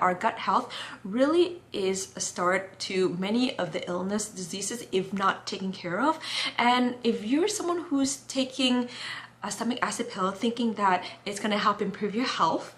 Our gut health really is a start to many of the illness, diseases, if not taken care of. And if you're someone who's taking a stomach acid pill thinking that it's going to help improve your health,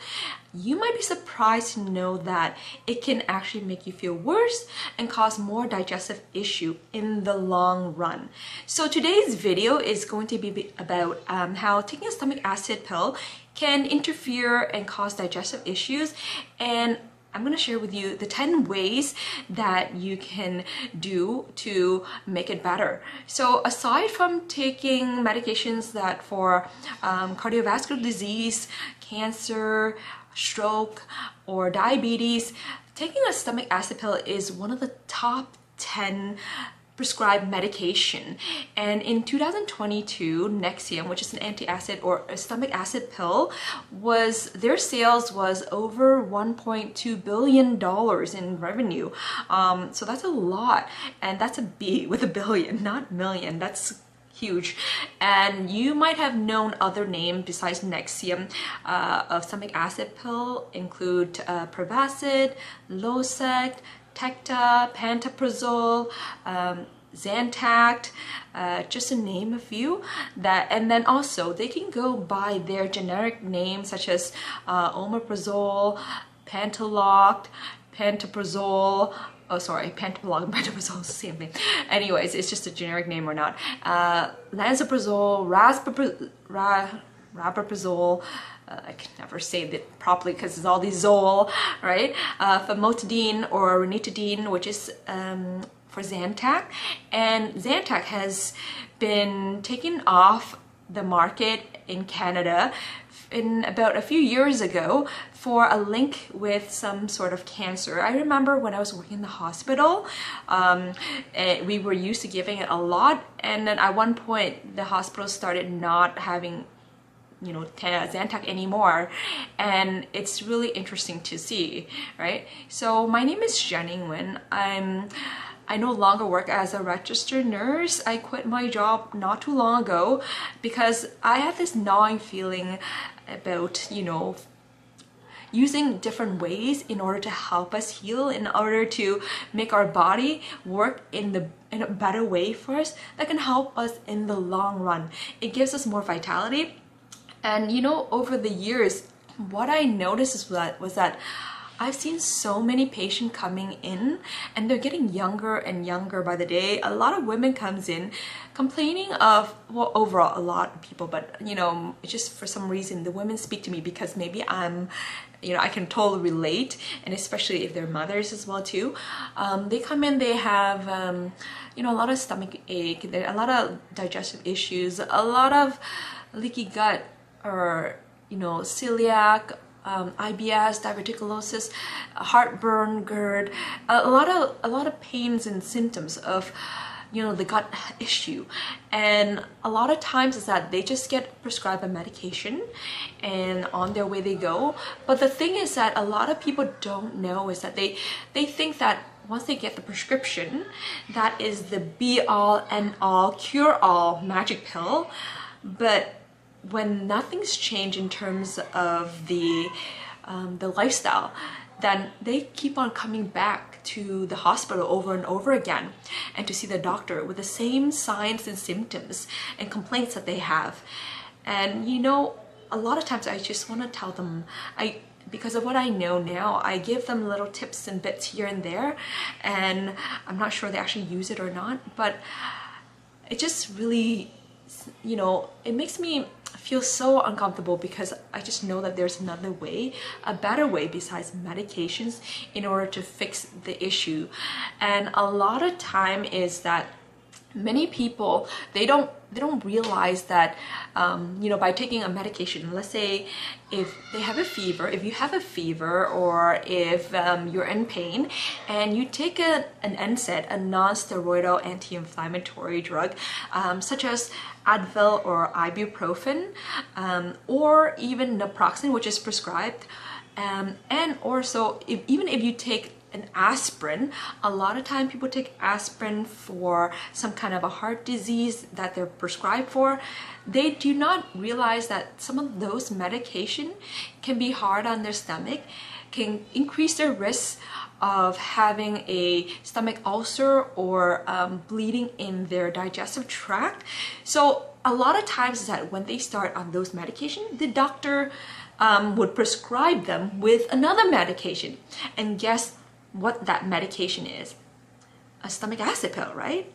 you might be surprised to know that it can actually make you feel worse and cause more digestive issue in the long run. So today's video is going to be about how taking a stomach acid pill can interfere and cause digestive issues, and I'm going to share with you the 10 ways that you can do to make it better. So aside from taking medications that for cardiovascular disease, cancer, stroke, or diabetes, taking a stomach acid pill is one of the top 10 prescribed medication. And in 2022, Nexium, which is an anti-acid or a stomach acid pill, their sales was over $1.2 billion in revenue. So that's a lot, and that's a B with a billion, not million. That's huge. And you might have known other names besides Nexium of stomach acid pill include Prevacid, Losec, Tecta, Pantoprazole, Zantac, just to name a few. And then also they can go by their generic names such as Omeprazole, Pantoloc, Pantoprazole. Oh, sorry, Pantoloc and Pantoprazole is the same thing. Anyways, it's just a generic name or not. Lansoprazole, Rabeprazole. I can never say that properly because it's all these Zol, right? Famotidine or ranitidine, which is for Zantac. And Zantac has been taken off the market in Canada in about a few years ago for a link with some sort of cancer. I remember when I was working in the hospital, we were used to giving it a lot, and then at one point the hospital started not having Zantac anymore, and it's really interesting to see, right? So my name is Jenny Nguyen. I no longer work as a registered nurse. I quit my job not too long ago because I had this gnawing feeling about, using different ways in order to help us heal, in order to make our body work in a better way for us that can help us in the long run. It gives us more vitality. And over the years, what I noticed was that I've seen so many patients coming in, and they're getting younger and younger by the day. A lot of women comes in complaining of, well, overall a lot of people, but it's just for some reason the women speak to me because maybe I can totally relate, and especially if they're mothers as well too. They come in, they have a lot of stomach ache, a lot of digestive issues, a lot of leaky gut, or celiac, IBS, diverticulosis, heartburn, GERD, a lot of pains and symptoms of the gut issue. And a lot of times is that they just get prescribed a medication and on their way they go. But the thing is that a lot of people don't know is that they think that once they get the prescription, that is the be-all and all cure-all magic pill. But when nothing's changed in terms of the lifestyle, then they keep on coming back to the hospital over and over again and to see the doctor with the same signs and symptoms and complaints that they have. And a lot of times I just want to tell them, because of what I know now, I give them little tips and bits here and there, and I'm not sure they actually use it or not, but it just really, it makes me feel so uncomfortable because I just know that there's another way, a better way besides medications in order to fix the issue. And a lot of time is that many people, they don't realize that by taking a medication, let's say if you have a fever, or if you're in pain and you take an NSAID, a non-steroidal anti-inflammatory drug, such as Advil or ibuprofen, or even naproxen, which is prescribed, and also even if you take an aspirin. A lot of time people take aspirin for some kind of a heart disease that they're prescribed for. They do not realize that some of those medication can be hard on their stomach, can increase their risk of having a stomach ulcer or bleeding in their digestive tract. So a lot of times is that when they start on those medications, the doctor would prescribe them with another medication. And guess what that medication is? A stomach acid pill, right?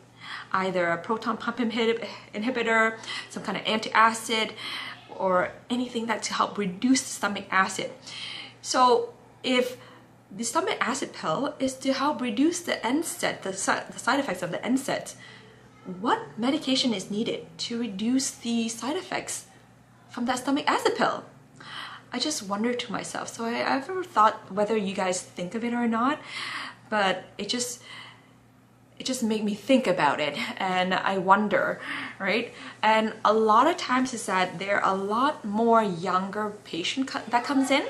Either a proton pump inhibitor, some kind of antacid, or anything that to help reduce the stomach acid. So if the stomach acid pill is to help reduce the NSAID, the side effects of the NSAIDs, what medication is needed to reduce the side effects from that stomach acid pill? I just wonder to myself. So I've ever thought whether you guys think of it or not, but it just made me think about it, and I wonder, right? And a lot of times is that there are a lot more younger patient that comes in.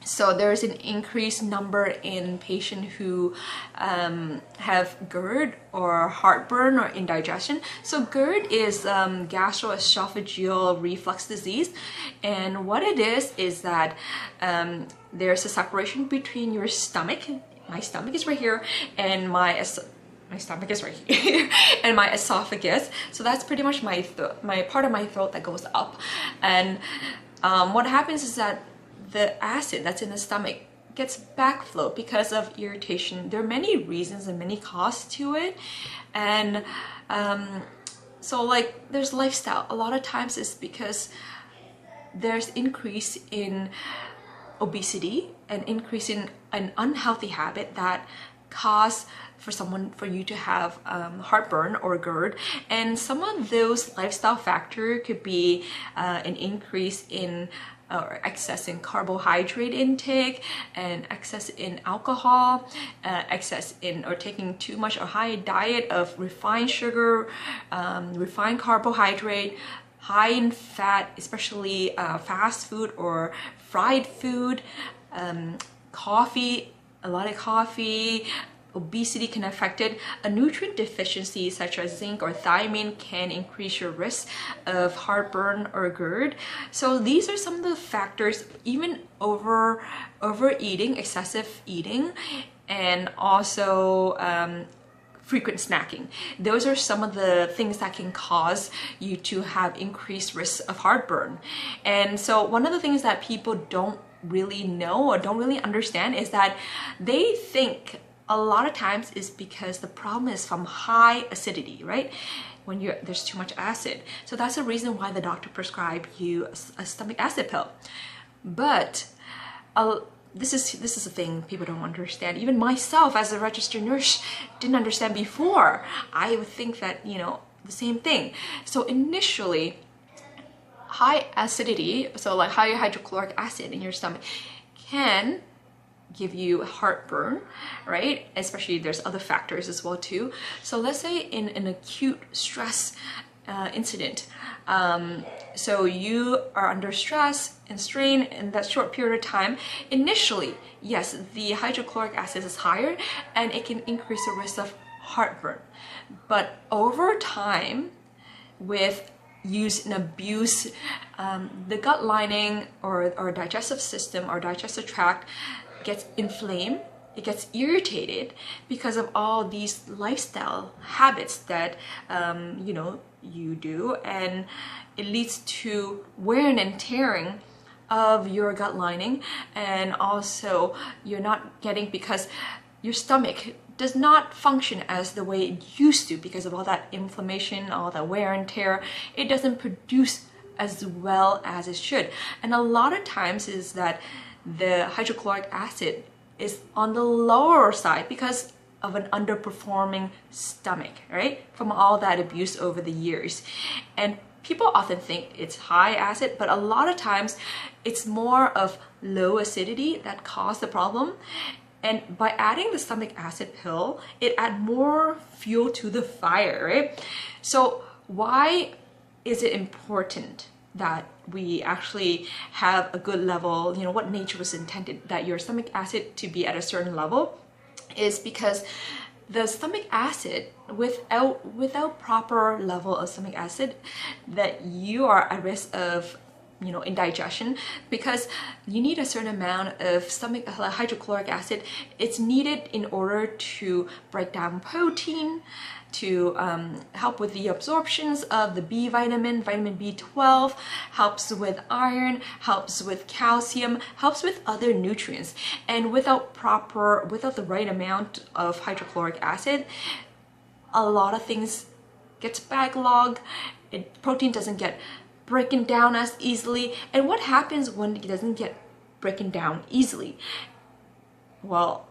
So there's an increased number in patients who have GERD or heartburn or indigestion. So GERD is gastroesophageal reflux disease, and what it is that there's a separation between your stomach. My stomach is right here, and my stomach is right here, and my esophagus. So that's pretty much my part of my throat that goes up. And what happens is that the acid that's in the stomach gets backflow because of irritation. There are many reasons and many causes to it, and so like there's lifestyle. A lot of times it's because there's increase in obesity, an increase in an unhealthy habit that cause for you to have heartburn or GERD. And some of those lifestyle factors could be an increase in or excess in carbohydrate intake, and excess in alcohol, excess in or taking too much or high diet of refined sugar, refined carbohydrate, high in fat, especially fast food or fried food, coffee, a lot of coffee. Obesity can affect it. A nutrient deficiency such as zinc or thiamine can increase your risk of heartburn or GERD. So these are some of the factors. Even overeating, excessive eating, and also frequent snacking. Those are some of the things that can cause you to have increased risk of heartburn. And so one of the things that people don't really know or don't really understand is that they think a lot of times is because the problem is from high acidity, right? When there's too much acid. So that's the reason why the doctor prescribed you a stomach acid pill. But this is a thing people don't understand. Even myself as a registered nurse didn't understand before. I would think that, you know, the same thing. So initially, high acidity, so like high hydrochloric acid in your stomach, can give you heartburn, right? Especially there's other factors as well too. So let's say in an acute stress incident, so you are under stress and strain in that short period of time. Initially, yes, the hydrochloric acid is higher and it can increase the risk of heartburn. But over time, with use and abuse, the gut lining or digestive system or digestive tract gets inflamed, it gets irritated because of all these lifestyle habits that you know, you do, and it leads to wear and tearing of your gut lining. And also you're not getting, because your stomach does not function as the way it used to because of all that inflammation, all that wear and tear. It doesn't produce as well as it should. And a lot of times is that the hydrochloric acid is on the lower side because of an underperforming stomach, right? From all that abuse over the years. And people often think it's high acid, but a lot of times it's more of low acidity that caused the problem. And by adding the stomach acid pill, it adds more fuel to the fire, right? So why is it important that we actually have a good level, you know, what nature was intended, that your stomach acid to be at a certain level, is because the stomach acid, without proper level of stomach acid, that you are at risk of indigestion, because you need a certain amount of stomach hydrochloric acid. It's needed in order to break down protein, to help with the absorptions of the B vitamin, vitamin B12, helps with iron, helps with calcium, helps with other nutrients. And without the right amount of hydrochloric acid, a lot of things gets backlogged. Protein doesn't get broken down as easily. And what happens when it doesn't get broken down easily? Well,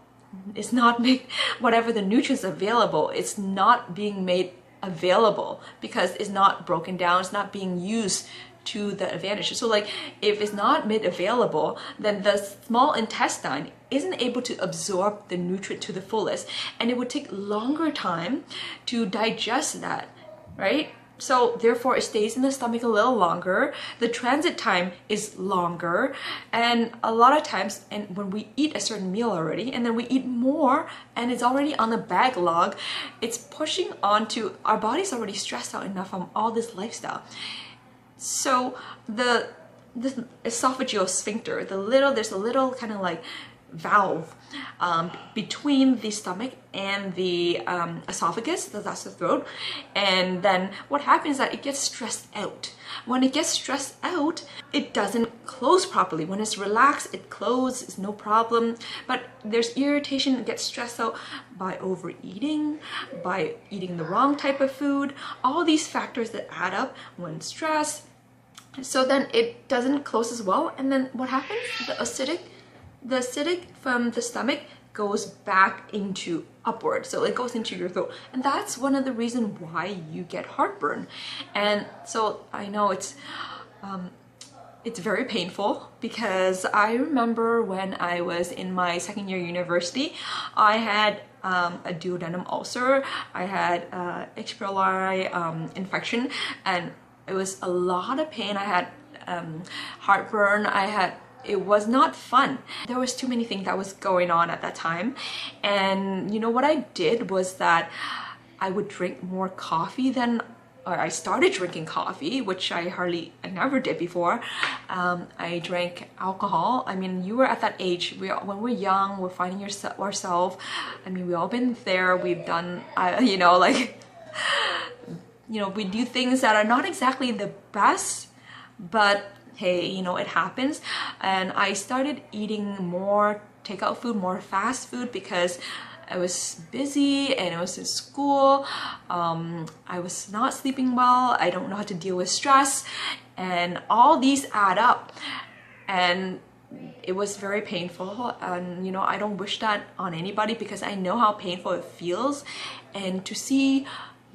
it's not make whatever the nutrients available, it's not being made available because it's not broken down, it's not being used to the advantage. So like if it's not made available, then the small intestine isn't able to absorb the nutrient to the fullest, and it would take longer time to digest that, right? So therefore it stays in the stomach a little longer, the transit time is longer, and a lot of times, and when we eat a certain meal already and then we eat more and it's already on the backlog, it's pushing onto our body's already stressed out enough from all this lifestyle. So the esophageal sphincter, there's a little kind of like valve between the stomach and the esophagus, that's the throat, and then what happens is that it gets stressed out. When it gets stressed out, it doesn't close properly. When it's relaxed, it closes, it's no problem, but there's irritation, it gets stressed out by overeating, by eating the wrong type of food, all these factors that add up when stressed. So then it doesn't close as well, and then what happens? The acidic from the stomach goes back into upward, so it goes into your throat, and that's one of the reasons why you get heartburn. And so I know it's very painful, because I remember when I was in my second year university, I had a duodenum ulcer, I had H. pylori infection, and it was a lot of pain. I had heartburn, it was not fun. There was too many things that was going on at that time. And what I did was that I would drink more coffee or I started drinking coffee, which I never did before. I drank alcohol. I mean, you were at that age, when we're young, we're finding ourselves. I mean, we all been there, we've done, we do things that are not exactly the best, but hey, it happens. And I started eating more takeout food, more fast food, because I was busy and I was in school. I was not sleeping well. I don't know how to deal with stress, and all these add up, and it was very painful. And I don't wish that on anybody, because I know how painful it feels. And to see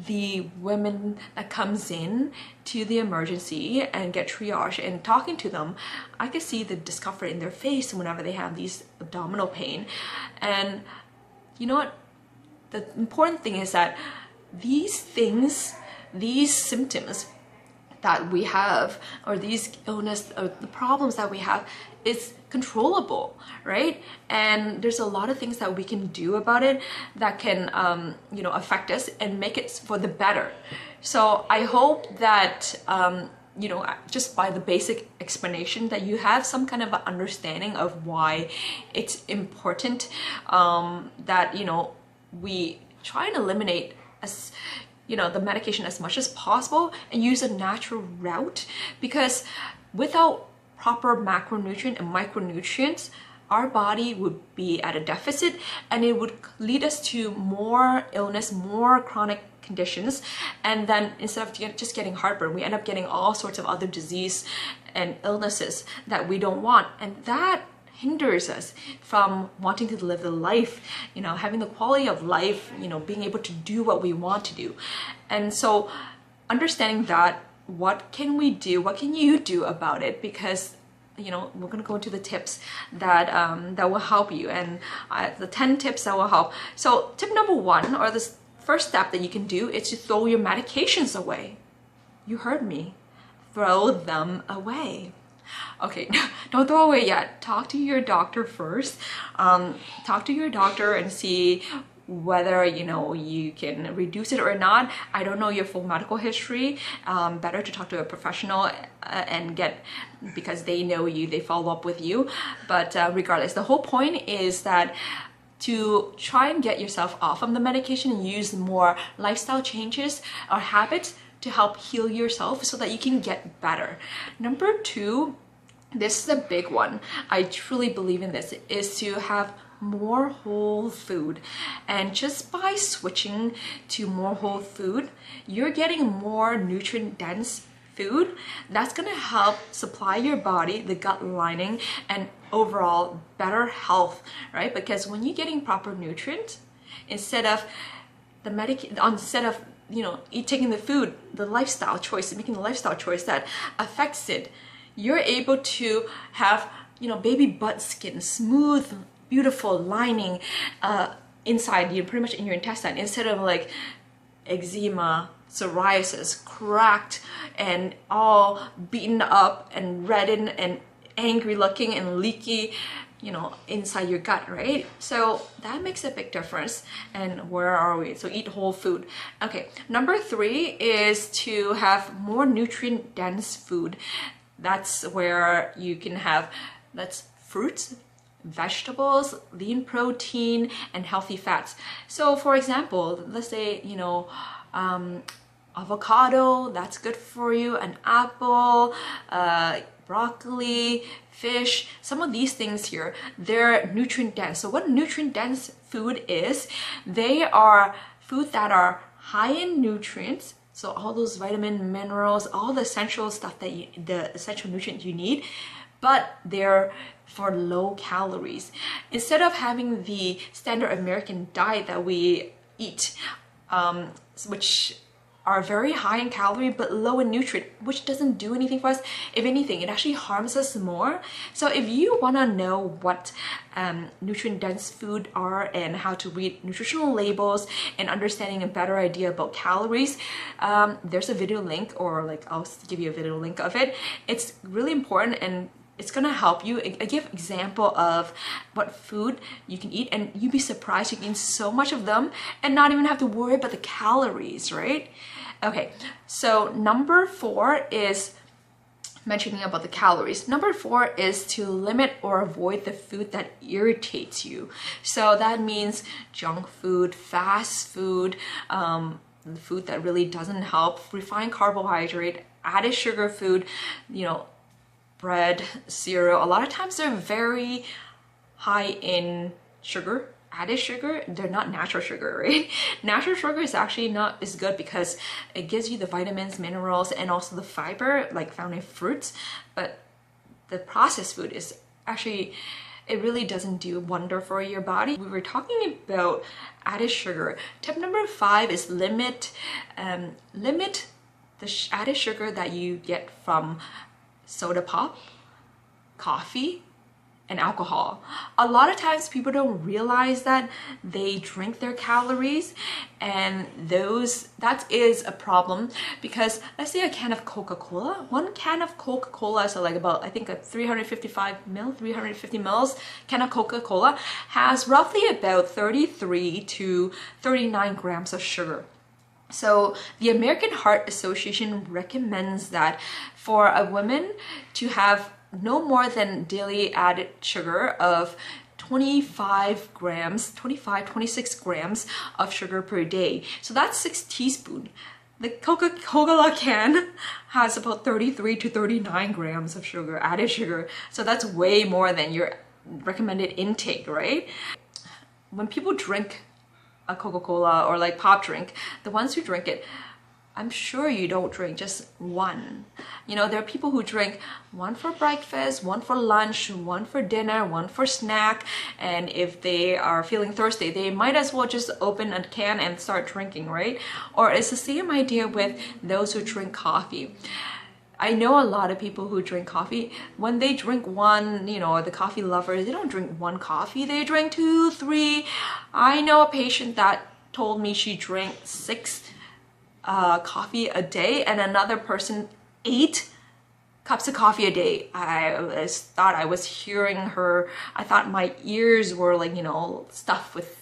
the women that comes in to the emergency and get triaged, and talking to them, I could see the discomfort in their face whenever they have these abdominal pain. And you know what? The important thing is that these symptoms that we have, or these illness, or the problems that we have, is controllable, right? And there's a lot of things that we can do about it that can affect us and make it for the better. So I hope that just by the basic explanation, that you have some kind of an understanding of why it's important that we try and eliminate the medication as much as possible and use a natural route, because without proper macronutrient and micronutrients, our body would be at a deficit, and it would lead us to more illness, more chronic conditions. And then instead of just getting heartburn, we end up getting all sorts of other disease and illnesses that we don't want, and that hinders us from wanting to live the life, having the quality of life, being able to do what we want to do. And so understanding that, what can we do, what can you do about it? Because we're going to go into the tips that that will help you, and the 10 tips that will help. So tip number 1, or the first step that you can do, is to throw your medications away. You heard me. Throw them away. Okay, don't throw away yet. Talk to your doctor first. Talk to your doctor and see whether you can reduce it or not. I don't know your full medical history. Better to talk to a professional and get, because they know you, they follow up with you. But regardless, the whole point is that to try and get yourself off of the medication and use more lifestyle changes or habits to help heal yourself so that you can get better. Number 2, this is a big one. I truly believe in this, is to have more whole food. And just by switching to more whole food, you're getting more nutrient dense food that's going to help supply your body the gut lining and overall better health, right? Because when you're getting proper nutrients, instead of taking the food, the lifestyle choice, making the lifestyle choice that affects it, you're able to have baby butt skin, smooth, beautiful lining inside you, pretty much in your intestine, instead of like eczema, psoriasis, cracked and all beaten up and reddened and angry looking and leaky, inside your gut, right? So that makes a big difference. And where are we? So eat whole food. Okay, number 3 is to have more nutrient dense food. That's where you can have, that's fruits, vegetables, lean protein, and healthy fats. So for example, let's say, avocado, that's good for you, an apple, broccoli, fish, some of these things here, they're nutrient dense. So what nutrient dense food is, they are food that are high in nutrients. So all those vitamin, minerals, all the essential stuff the essential nutrients you need, but they're for low calories. Instead of having the standard American diet that we eat, which are very high in calorie but low in nutrient, which doesn't do anything for us. If anything, it actually harms us more. So if you want to know what nutrient dense food are and how to read nutritional labels and understanding a better idea about calories, there's a video link, or like I'll give you a video link of it. It's really important and it's gonna help you. I give example of what food you can eat, and you'd be surprised you can eat so much of them and not even have to worry about the calories, right? Okay, so number 4 is mentioning about the calories. Number 4 is to limit or avoid the food that irritates you. So that means junk food, fast food, the food that really doesn't help, refined carbohydrate, added sugar food, bread, cereal. A lot of times they're very high in sugar, added sugar. They're not natural sugar, right? Natural sugar is actually not as good because it gives you the vitamins, minerals, and also the fiber like found in fruits. But the processed food is actually, it really doesn't do wonder for your body. We were talking about added sugar. Tip number 5 is limit the added sugar that you get from soda pop, coffee, and alcohol. A lot of times people don't realize that they drink their calories, and that is a problem, because let's say a can of Coca-Cola, one can of Coca-Cola, so like about, I think a 350 mils can of Coca-Cola has roughly about 33 to 39 grams of sugar. So the American Heart Association recommends that for a woman to have no more than daily added sugar of 26 grams of sugar per day. So that's 6 teaspoons. The Coca-Cola can has about 33 to 39 grams of sugar, added sugar. So that's way more than your recommended intake, right? When people drink a Coca-Cola or like pop drink, the ones who drink it, I'm sure you don't drink just one. There are people who drink one for breakfast, one for lunch, one for dinner, one for snack, and if they are feeling thirsty, they might as well just open a can and start drinking, right? Or it's the same idea with those who drink coffee. I know a lot of people who drink coffee. When they drink one, the coffee lovers, they don't drink one coffee, they drink 2, 3. I know a patient that told me she drank 6 coffee a day, and another person 8 cups of coffee a day. I thought I was hearing her. I thought my ears were like, stuffed with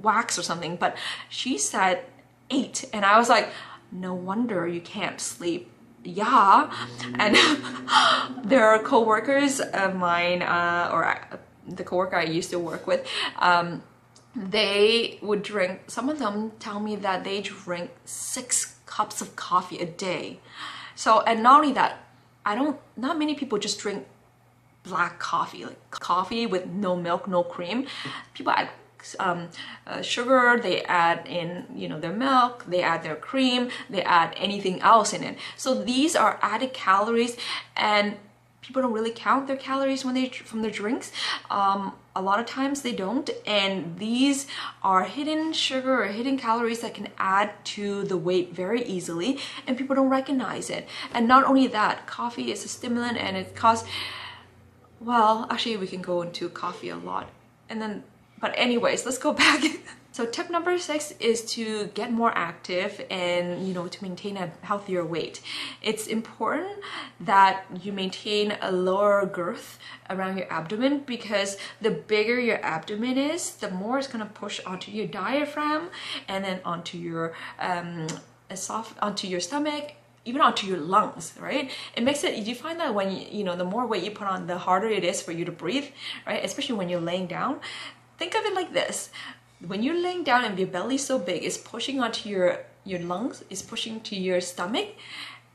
wax or something, but she said 8, and I was like, no wonder you can't sleep. Yeah. And there are co-workers of mine, the coworker I used to work with, they would drink, some of them tell me that they drink 6 cups of coffee a day. So, and not only that, not many people just drink black coffee, like coffee with no milk, no cream. People add sugar, they add in, you know, their milk, they add their cream, they add anything else in it. So these are added calories, and people don't really count their calories when from their drinks. A lot of times they don't, and these are hidden sugar or hidden calories that can add to the weight very easily, and people don't recognize it. And not only that, coffee is a stimulant, and it causes, well, actually we can go into coffee a lot, and then, but anyways, let's go back. So tip number 6 is to get more active and, you know, to maintain a healthier weight. It's important that you maintain a lower girth around your abdomen, because the bigger your abdomen is, the more it's going to push onto your diaphragm, and then onto your onto your stomach, even onto your lungs, right? It makes it, you find that when you know, the more weight you put on, the harder it is for you to breathe, right? Especially when you're laying down. Think of it like this. When you're laying down and your belly's so big, it's pushing onto your lungs, it's pushing to your stomach,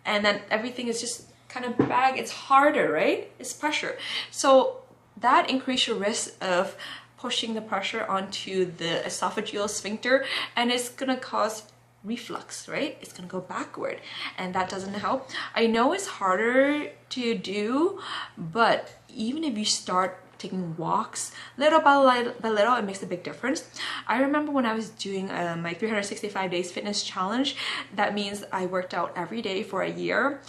and then everything is just kind of back. It's harder, right? It's pressure. So that increases your risk of pushing the pressure onto the esophageal sphincter, and it's gonna cause reflux, right? It's gonna go backward, and that doesn't help. I know it's harder to do, but even if you start taking walks little by little, it makes a big difference. I remember when I was doing my 365 days fitness challenge, that means I worked out every day for a year.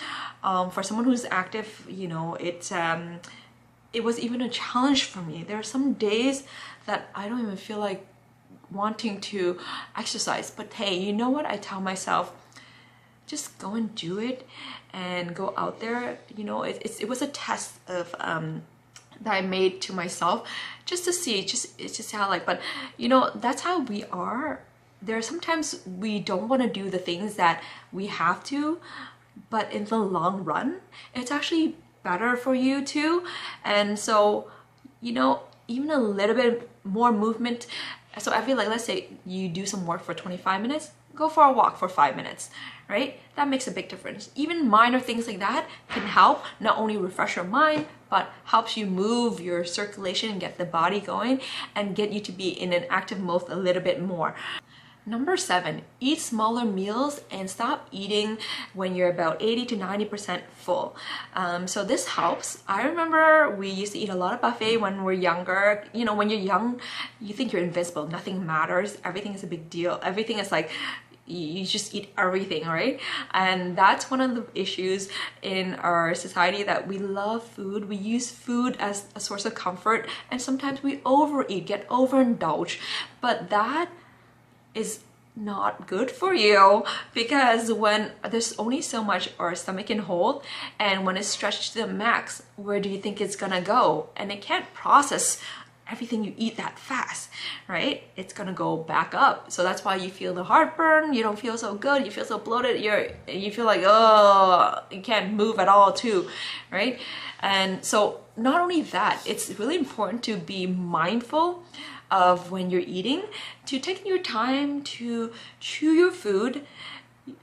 For someone who's active, you know, it was even a challenge for me. There are some days that I don't even feel like wanting to exercise, but hey, you know what? I tell myself, just go and do it, and go out there. You know, it was a test of that I made to myself, just to see, just how, like, but you know, that's how we are. There are sometimes we don't want to do the things that we have to, but in the long run, it's actually better for you too. And so, you know, even a little bit more movement. So I feel like, let's say you do some work for 25 minutes, go for a walk for 5 minutes, right? That makes a big difference. Even minor things like that can help not only refresh your mind, but helps you move your circulation and get the body going, and get you to be in an active mode a little bit more. Number 7, eat smaller meals and stop eating when you're about 80 to 90% full. So this helps. I remember we used to eat a lot of buffet when we're younger. You know, when you're young, you think you're invincible. Nothing matters. Everything is a big deal. Everything is like, you just eat everything, right? And that's one of the issues in our society, that we love food. We use food as a source of comfort, and sometimes we overeat, get overindulged. But that is not good for you, because when there's only so much our stomach can hold, and when it's stretched to the max, where do you think it's gonna go? And it can't process everything you eat that fast, right? It's gonna go back up. So that's why you feel the heartburn, you don't feel so good, you feel so bloated, you feel like, oh, you can't move at all too, right? And so not only that, it's really important to be mindful of when you're eating, to take your time to chew your food,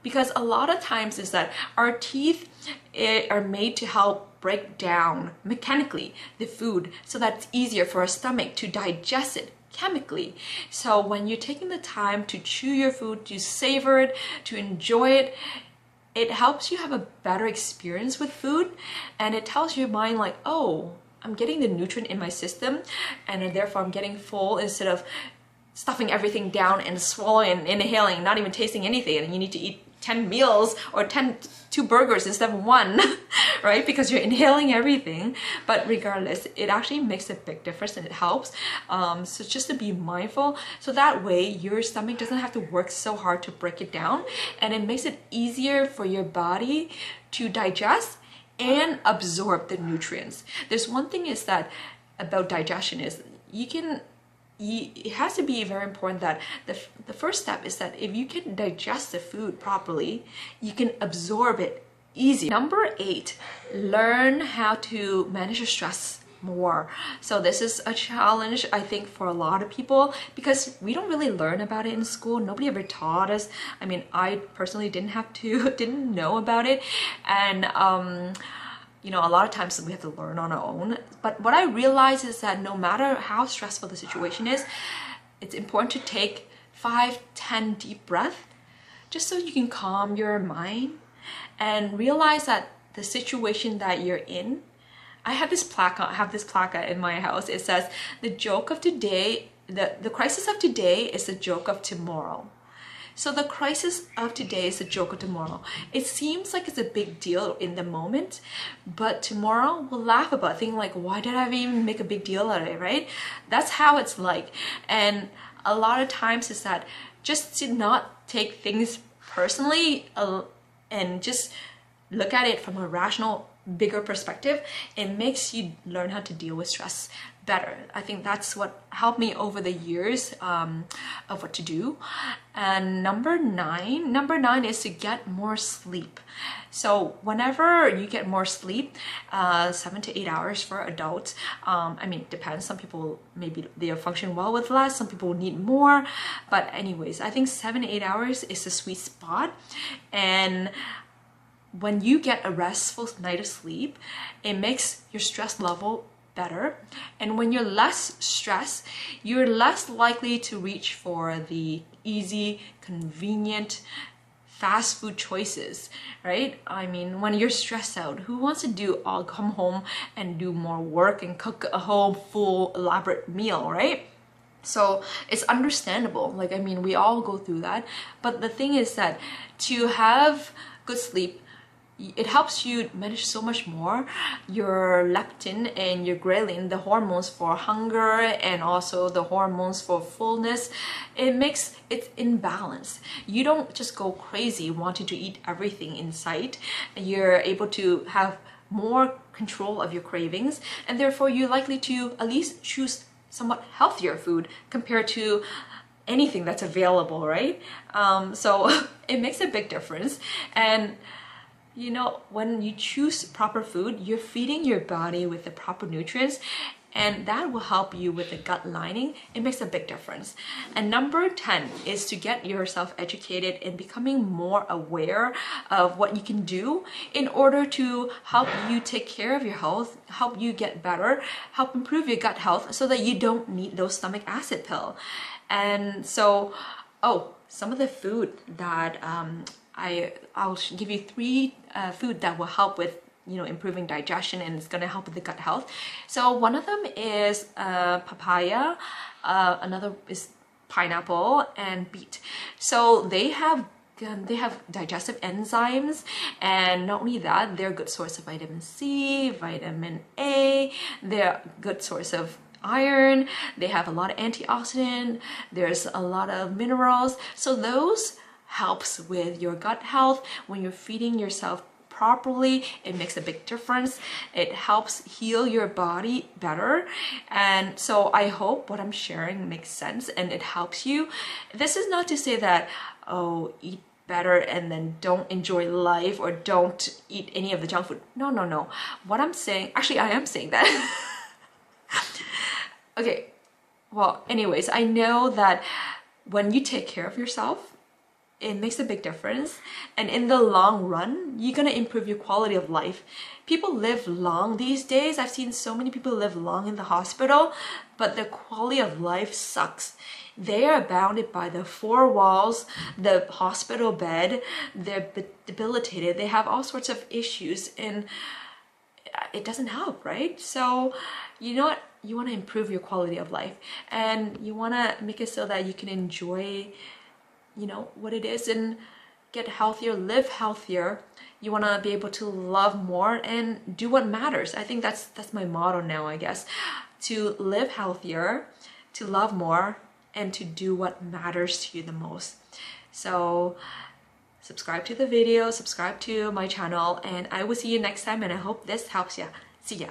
because a lot of times is that our teeth are made to help break down mechanically the food, so that it's easier for our stomach to digest it chemically. So when you're taking the time to chew your food, to savor it, to enjoy it, it helps you have a better experience with food, and it tells your mind like, oh, I'm getting the nutrient in my system, and therefore I'm getting full, instead of stuffing everything down and swallowing and inhaling, not even tasting anything, and you need to eat 10 meals or 2 burgers instead of 1, right? Because you're inhaling everything. But regardless, it actually makes a big difference, and it helps. So just to be mindful, so that way your stomach doesn't have to work so hard to break it down, and it makes it easier for your body to digest and absorb the nutrients. There's one thing is that about digestion is you can it has to be very important that the first step is that if you can digest the food properly, you can absorb it easy. Number 8, learn how to manage your stress more. So this is a challenge, I think, for a lot of people, because we don't really learn about it in school. Nobody ever taught us. I mean, I personally didn't know about it, and you know, a lot of times we have to learn on our own. But what I realize is that no matter how stressful the situation is, it's important to take 5-10 deep breaths just so you can calm your mind and realize that the situation that you're in. I have this placard in my house. It says, the joke of today, the crisis of today is the joke of tomorrow. So the crisis of today is the joke of tomorrow. It seems like it's a big deal in the moment, but tomorrow we'll laugh about it, thinking like, why did I even make a big deal out of it, right? That's how it's like. And a lot of times is that just to not take things personally and just look at it from a rational, bigger perspective, it makes you learn how to deal with stress better. I think that's what helped me over the years of what to do. And number nine is to get more sleep. So whenever you get more sleep, 7 to 8 hours for adults, I mean, it depends. Some people, maybe they function well with less, some people need more. But anyways, I think 7 to 8 hours is the sweet spot. And when you get a restful night of sleep, it makes your stress level better. And when you're less stressed, you're less likely to reach for the easy, convenient, fast food choices, right? I mean, when you're stressed out, who wants to come home and do more work and cook a whole full elaborate meal, right? So it's understandable. Like, I mean, we all go through that. But the thing is that to have good sleep, it helps you manage so much more. Your leptin and your ghrelin, the hormones for hunger and also the hormones for fullness, it makes it in balance. You don't just go crazy wanting to eat everything in sight. You're able to have more control of your cravings, and therefore you're likely to at least choose somewhat healthier food compared to anything that's available, right? So it makes a big difference. And you know, when you choose proper food, you're feeding your body with the proper nutrients, and that will help you with the gut lining. It makes a big difference. And number 10 is to get yourself educated and becoming more aware of what you can do in order to help you take care of your health, help you get better, help improve your gut health so that you don't need those stomach acid pill. And so, some of the food that I'll give you 3 food that will help with, you know, improving digestion, and it's going to help with the gut health. So one of them is papaya, another is pineapple, and beet. So they have digestive enzymes, and not only that, they're a good source of vitamin C, vitamin A, they're a good source of iron, they have a lot of antioxidant, there's a lot of minerals. So those helps with your gut health. When you're feeding yourself properly, it makes a big difference. It helps heal your body better. And so I hope what I'm sharing makes sense and it helps you. This is not to say that, eat better and then don't enjoy life or don't eat any of the junk food. No. What I'm saying, actually I am saying that. Okay, well, anyways, I know that when you take care of yourself, it makes a big difference, and in the long run you're gonna improve your quality of life. People live long these days. I've seen so many people live long in the hospital, but their quality of life sucks. They are bounded by the 4 walls, the hospital bed, they're debilitated, they have all sorts of issues, and it doesn't help, right? So you know what, you want to improve your quality of life, and you want to make it so that you can enjoy, you know, what it is, and get healthier, live healthier. You want to be able to love more and do what matters. I think that's my motto now, I guess, to live healthier, to love more, and to do what matters to you the most. So subscribe to the video, subscribe to my channel, and I will see you next time, and I hope this helps you. See ya.